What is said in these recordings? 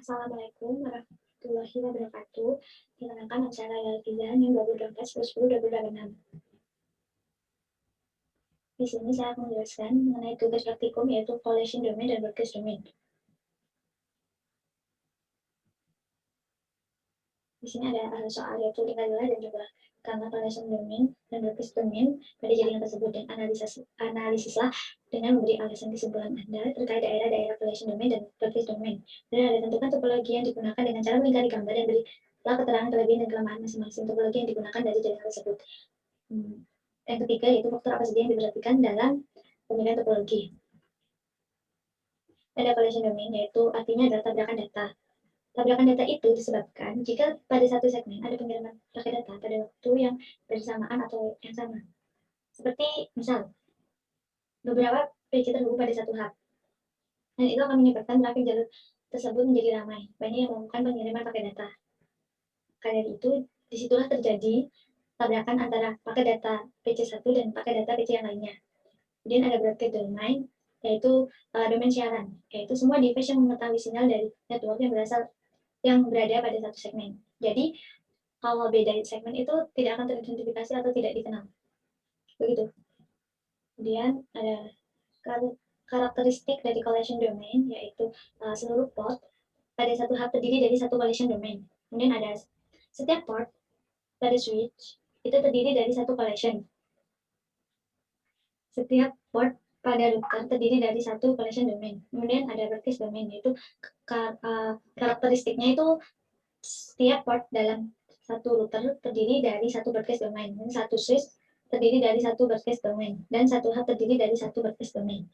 Assalamualaikum warahmatullahi wabarakatuh. Perkenalkan, nama saya Laila Alfian yang 2024 10 2026. Di sini saya akan menjelaskan mengenai tugas praktikum yaitu collation domain dan broadcast domain. Di sini ada soal yaitu tingkatan dan juga karena collation domain dan broadcast domain pada jaringan tersebut dan analisislah dengan memberi alasan kesimpulan Anda terkait daerah-daerah collation domain dan broadcast domain. Dan ada tentukan topologi yang digunakan dengan cara melingkari gambar dan berilah keterangan kelebihan dan kelemahan masing-masing topologi yang digunakan dari jaringan tersebut. Yang ketiga yaitu faktor apa saja yang diperhatikan dalam pemilihan topologi. Ada collation domain yaitu artinya adalah tabrakan data. Tabrakan data itu disebabkan jika pada satu segmen ada pengiriman paket data pada waktu yang bersamaan atau yang sama. Seperti misal, beberapa PC terhubung pada satu hub. Dan itu akan menyebabkan trafik jalur tersebut menjadi ramai. Banyak yang melakukan pengiriman paket data. Karena itu, disitulah terjadi tabrakan antara paket data PC1 dan paket data PC yang lainnya. Kemudian ada broadcast domain, yaitu domain siaran, yaitu semua device yang mengetahui sinyal dari network yang berada pada satu segmen. Jadi, kalau beda segmen itu tidak akan teridentifikasi atau tidak dikenal. Begitu. Kemudian ada karakteristik dari collision domain, yaitu seluruh port pada satu hub terdiri dari satu collision domain. Kemudian ada setiap port pada switch itu terdiri dari satu collision. Setiap port pada router terdiri dari satu collision domain. Kemudian ada broadcast domain, yaitu karakteristiknya itu setiap port dalam satu router terdiri dari satu broadcast domain, dan satu switch terdiri dari satu broadcast domain, dan satu hub terdiri dari satu broadcast domain.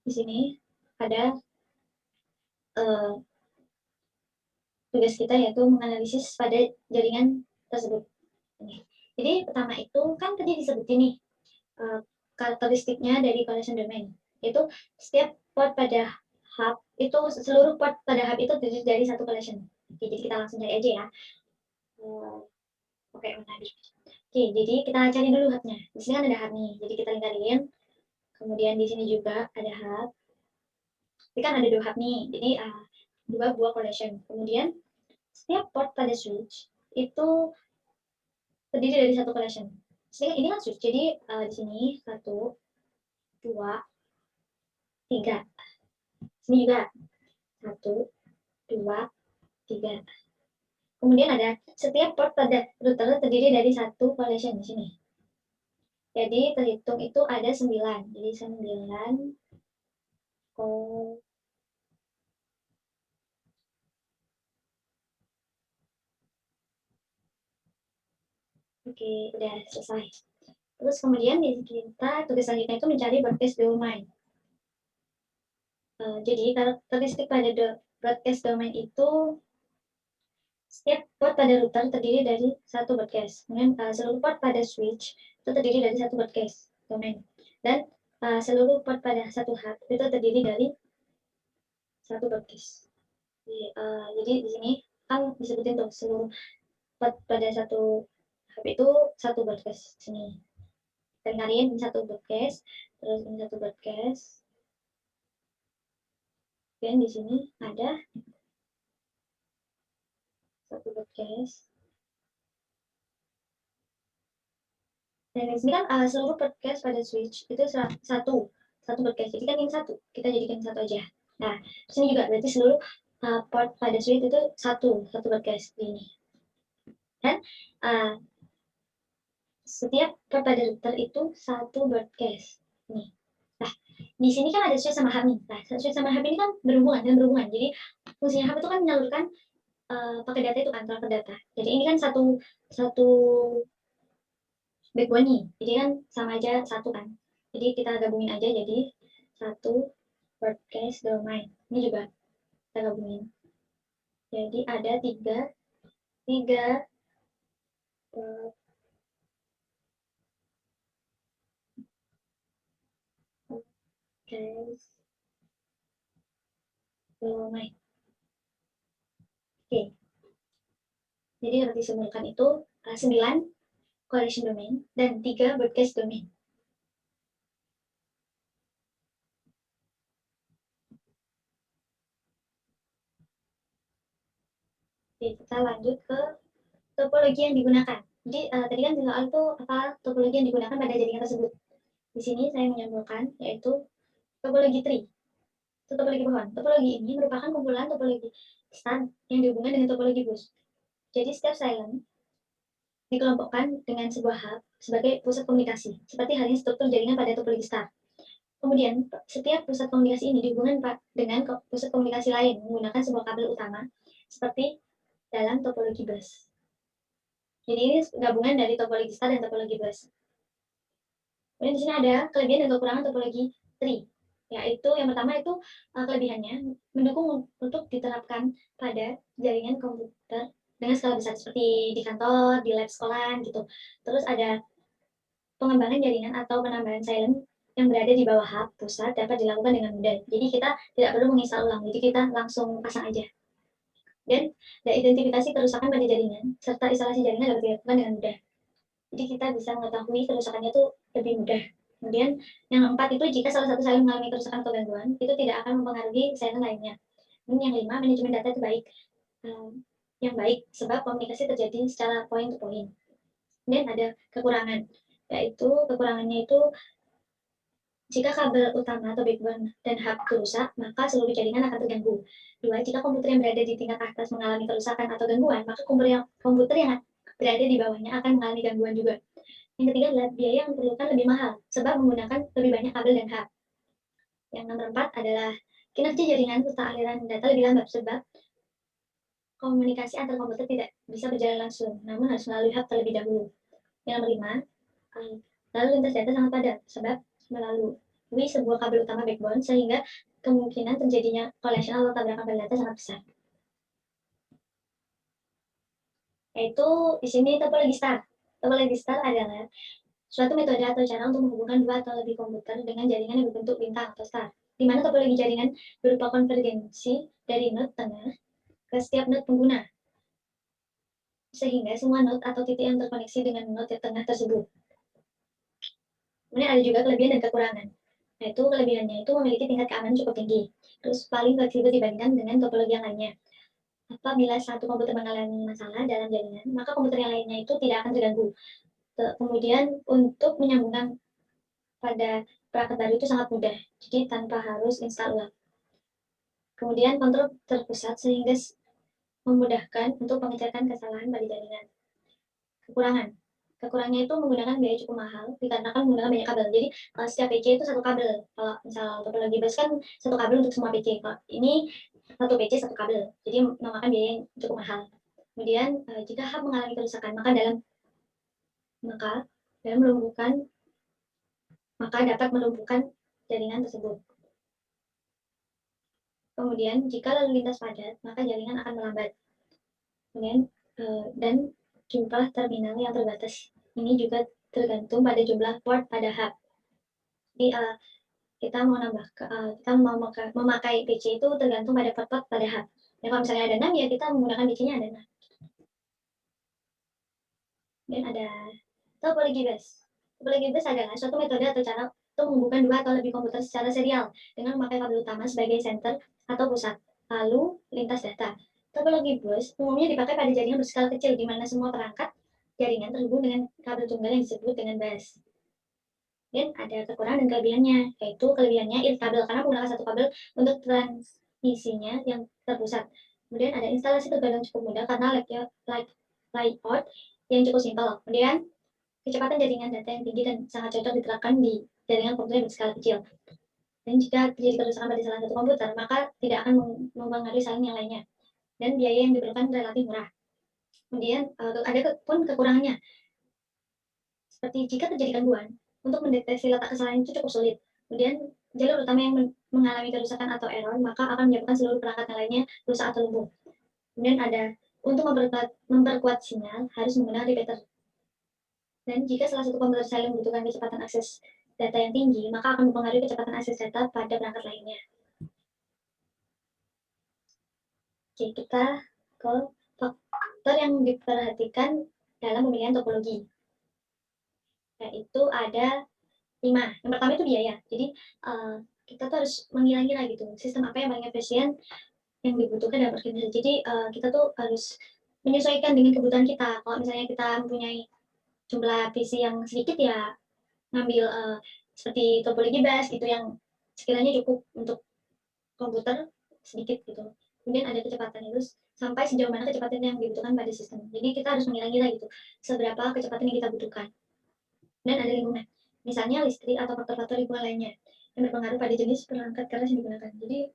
Di sini ada tugas kita yaitu menganalisis pada jaringan tersebut. Jadi pertama itu kan tadi disebutin nih karakteristiknya dari collision domain, yaitu setiap port pada hub itu seluruh port pada hub itu terdiri dari satu collision. Oke, jadi kita langsung cari aja ya. Oke, menarik. Oke, jadi kita cari dulu hubnya. Di sini kan ada hub nih, jadi kita lingkarin. Kemudian di sini juga ada hub. Ini kan ada dua hub nih, jadi dua buah collision. Kemudian setiap port pada switch itu terdiri dari satu collision. Ini kan switch, jadi di sini 1, 2, 3. Sini juga 1, 2, 3. Kemudian ada setiap port pada router terdiri dari satu collision di sini. Jadi terhitung itu ada 9. Jadi 9 Oke, udah selesai. Terus kemudian kita tugas selanjutnya itu mencari broadcast domain. Jadi karakteristik pada broadcast domain itu setiap port pada router terdiri dari satu broadcast. Kemudian seluruh port pada switch itu terdiri dari satu broadcast domain. Dan seluruh port pada satu hub itu terdiri dari satu broadcast. Jadi di sini kan disebutin tuh seluruh port pada satu hub itu satu broadcast sini. Dan kalian ini satu broadcast, terus ini satu broadcast. Dan di sini ada satu broadcast. Dan di sini kan seluruh broadcast pada switch itu satu broadcast. Jadi kan ini satu, kita jadikan satu aja. Nah, di sini juga berarti seluruh port pada switch itu satu broadcast ini. Dan setiap port pada router itu satu broadcast. Nih. Nah, di sini kan ada switch sama hub nih. Nah, switch sama hub ini kan berhubungan. Jadi fungsinya hub itu kan menyalurkan pakai data itu kan, transfer data. Jadi ini kan satu backbone nih. Jadi kan sama aja satu kan. Jadi kita gabungin aja jadi satu broadcast domain. Ini juga kita gabungin. Jadi ada tiga broadcast domain. Oke. Jadi yang disimpulkan itu 9 collision domain dan 3 broadcast domain. Oke, kita lanjut ke topologi yang digunakan. Jadi tadi kan soal itu apa topologi yang digunakan pada jaringan tersebut. Di sini saya menyimpulkan yaitu topologi tree. Itu topologi pohon. Topologi ini merupakan kumpulan topologi star yang dihubungkan dengan topologi bus. Jadi setiap silent dikelompokkan dengan sebuah hub sebagai pusat komunikasi, seperti halnya struktur jaringan pada topologi star. Kemudian, setiap pusat komunikasi ini dihubungkan dengan pusat komunikasi lain menggunakan sebuah kabel utama, seperti dalam topologi bus. Jadi ini gabungan dari topologi star dan topologi bus. Kemudian di sini ada kelebihan dan kekurangan topologi tree, yaitu yang pertama itu kelebihannya mendukung untuk diterapkan pada jaringan komputer dengan skala besar seperti di kantor, di lab sekolah gitu. Terus ada pengembangan jaringan atau penambahan silent yang berada di bawah hub pusat dapat dilakukan dengan mudah. Jadi kita tidak perlu menginstal ulang, jadi kita langsung pasang aja. Dan identifikasi kerusakan pada jaringan serta instalasi jaringan dapat dilakukan dengan mudah. Jadi kita bisa mengetahui kerusakannya itu lebih mudah. Kemudian yang keempat itu jika salah satu silent mengalami kerusakan atau gangguan, itu tidak akan mempengaruhi silent lainnya. Dan yang kelima, manajemen data itu baik. Yang baik sebab komunikasi terjadi secara point to point. Kemudian ada kekurangan, yaitu kekurangannya itu jika kabel utama atau backbone dan hub itu rusak, maka seluruh jaringan akan terganggu. Dua, jika komputer yang berada di tingkat atas mengalami kerusakan atau gangguan, maka komputer yang berada di bawahnya akan mengalami gangguan juga. Yang ketiga adalah biaya yang diperlukan lebih mahal, sebab menggunakan lebih banyak kabel dan hub. Yang nomor 4 adalah kinerja jaringan serta aliran data lebih lambat, sebab komunikasi antar komputer tidak bisa berjalan langsung, namun harus melalui hub terlebih dahulu. Yang nomor 5, lalu lintas data sangat padat, sebab melalui sebuah kabel utama backbone, sehingga kemungkinan terjadinya collision atau tabrakan pada data sangat besar. Yaitu di sini topologi star. Topologi star adalah suatu metode atau cara untuk menghubungkan dua atau lebih komputer dengan jaringan yang berbentuk bintang atau star, di mana topologi jaringan berupa konvergensi dari node tengah ke setiap node pengguna, sehingga semua node atau titik yang terkoneksi dengan node tengah tersebut. Kemudian ada juga kelebihan dan kekurangan, yaitu kelebihannya itu memiliki tingkat keamanan cukup tinggi, terus paling fleksibel dibandingkan dengan topologi yang lainnya. Apabila satu komputer mengalami masalah dalam jaringan, maka komputer yang lainnya itu tidak akan terganggu. Kemudian untuk menyambungkan pada perangkat baru itu sangat mudah, jadi tanpa harus install ulang. Kemudian kontrol terpusat sehingga memudahkan untuk pengecekan kesalahan pada jaringan. Kekurangannya itu menggunakan biaya cukup mahal dikarenakan menggunakan banyak kabel. Jadi setiap PC itu satu kabel. Kalau misal topologi bus kan satu kabel untuk semua PC. Kalau ini satu PC satu kabel. Jadi memakan biaya yang cukup mahal. Kemudian jika hub mengalami kerusakan, maka dapat melumpuhkan jaringan tersebut. Kemudian jika lalu lintas padat, maka jaringan akan melambat. Kemudian dan jumlah terminal yang terbatas ini juga tergantung pada jumlah port pada hub. Jadi kita mau memakai PC itu tergantung pada port pada hub. Ya, kalau misalnya ada 6 ya kita menggunakan PC-nya ada 6. Dan ada topologi bus. Topologi bus adalah suatu metode atau cara untuk menghubungkan dua atau lebih komputer secara serial dengan memakai kabel utama sebagai center atau pusat, lalu lintas data. Topologi bus umumnya dipakai pada jaringan berskala kecil di mana semua perangkat jaringan terhubung dengan kabel tunggal yang disebut dengan bus. Dan ada kekurangan dan kelebihannya, yaitu kelebihannya irkabel karena menggunakan satu kabel untuk transmisinya yang terpusat. Kemudian ada instalasi tergolong cukup mudah karena layout yang cukup simpel. Kemudian kecepatan jaringan data yang tinggi dan sangat cocok diterapkan di jaringan komputer yang berskala kecil. Dan jika terjadi kerusakan pada salah satu komputer, maka tidak akan mempengaruhi saling yang lainnya. Dan biaya yang diperlukan relatif murah. Kemudian ada pun kekurangannya. Seperti jika terjadi gangguan, untuk mendeteksi letak kesalahan itu cukup sulit. Kemudian jalur utama yang mengalami kerusakan atau error, maka akan menyebabkan seluruh perangkat yang lainnya rusak atau lumpuh. Kemudian ada untuk memperkuat sinyal harus menggunakan repeater. Dan jika salah satu komputer silent membutuhkan kecepatan akses data yang tinggi, maka akan mempengaruhi kecepatan akses data pada perangkat lainnya. Oke, kita ke faktor yang diperhatikan dalam pemilihan topologi. Yaitu ada 5. Yang pertama itu biaya. Jadi, kita tuh harus mengira-ngira gitu, sistem apa yang paling efisien yang dibutuhkan dalam organisasi. Jadi, kita tuh harus menyesuaikan dengan kebutuhan kita. Kalau misalnya kita mempunyai jumlah PC yang sedikit, ya ngambil, seperti topologi bus gitu yang sekiranya cukup untuk komputer sedikit gitu. Kemudian ada kecepatan itu sampai sejauh mana kecepatan yang dibutuhkan pada sistem. Jadi kita harus mengira-ngira gitu, seberapa kecepatan yang kita butuhkan. Dan ada lingkungan, misalnya listrik atau faktor-faktor lingkungan lainnya yang berpengaruh pada jenis perangkat keras yang digunakan. Jadi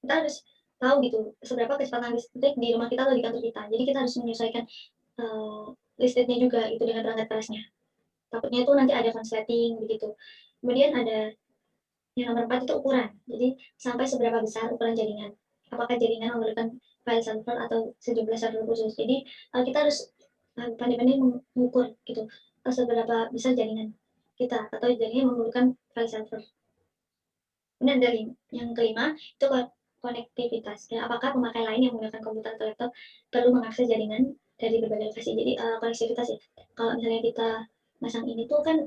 kita harus tahu gitu seberapa kecepatan listrik di rumah kita atau di kantor kita. Jadi kita harus menyesuaikan listriknya juga itu dengan perangkat kerasnya. Takutnya itu nanti ada konsleting begitu. Kemudian ada yang nomor 4 itu ukuran. Jadi sampai seberapa besar ukuran jaringan. Apakah jaringan memerlukan file server atau sejumlah server khusus. Jadi kita harus pandai-pandai mengukur gitu seberapa besar jaringan kita atau jaringan memerlukan file server. Kemudian dari yang kelima itu konektivitas. Ya, apakah pemakai lain yang menggunakan komputer atau laptop perlu mengakses jaringan dari berbagai lokasi. Jadi konektivitas ya. Kalau misalnya kita masang ini tuh kan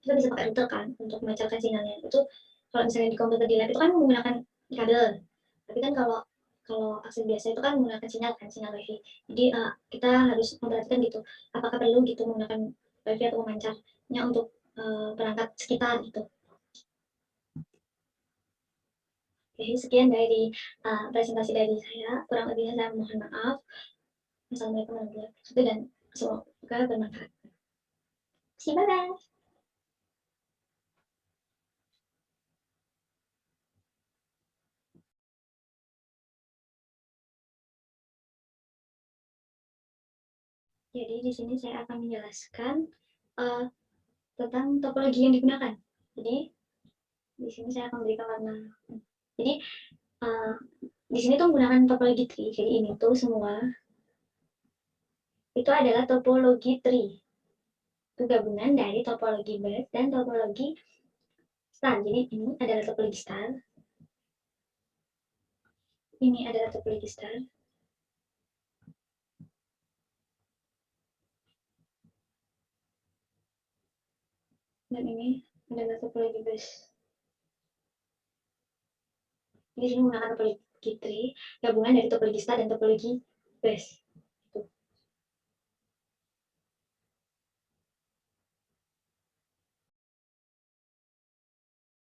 kita bisa pakai router kan untuk memancarkan sinyalnya. Itu kalau misalnya di komputer di lab itu kan menggunakan kabel. Tapi kan kalau kalau akses biasa itu kan menggunakan sinyal kan, sinyal wifi. Jadi kita harus memperhatikan gitu, apakah perlu gitu menggunakan wifi atau pemancarnya untuk perangkat sekitar gitu. Oke, sekian dari presentasi dari saya. Kurang lebihnya saya mohon maaf. Assalamualaikum warahmatullahi wabarakatuh dan semoga bermanfaat. Bye-bye. Jadi di sini saya akan menjelaskan tentang topologi yang digunakan. Jadi di sini saya akan berikan warna. Jadi di sini tuh menggunakan topologi tree. Jadi ini tuh semua itu adalah topologi tree. Itu gabungan dari topologi bus dan topologi star. Jadi ini adalah topologi star. Ini adalah topologi star. Dan ini adalah topologi bus. Di sini menggunakan topologi tree, gabungan dari topologi star dan topologi bus.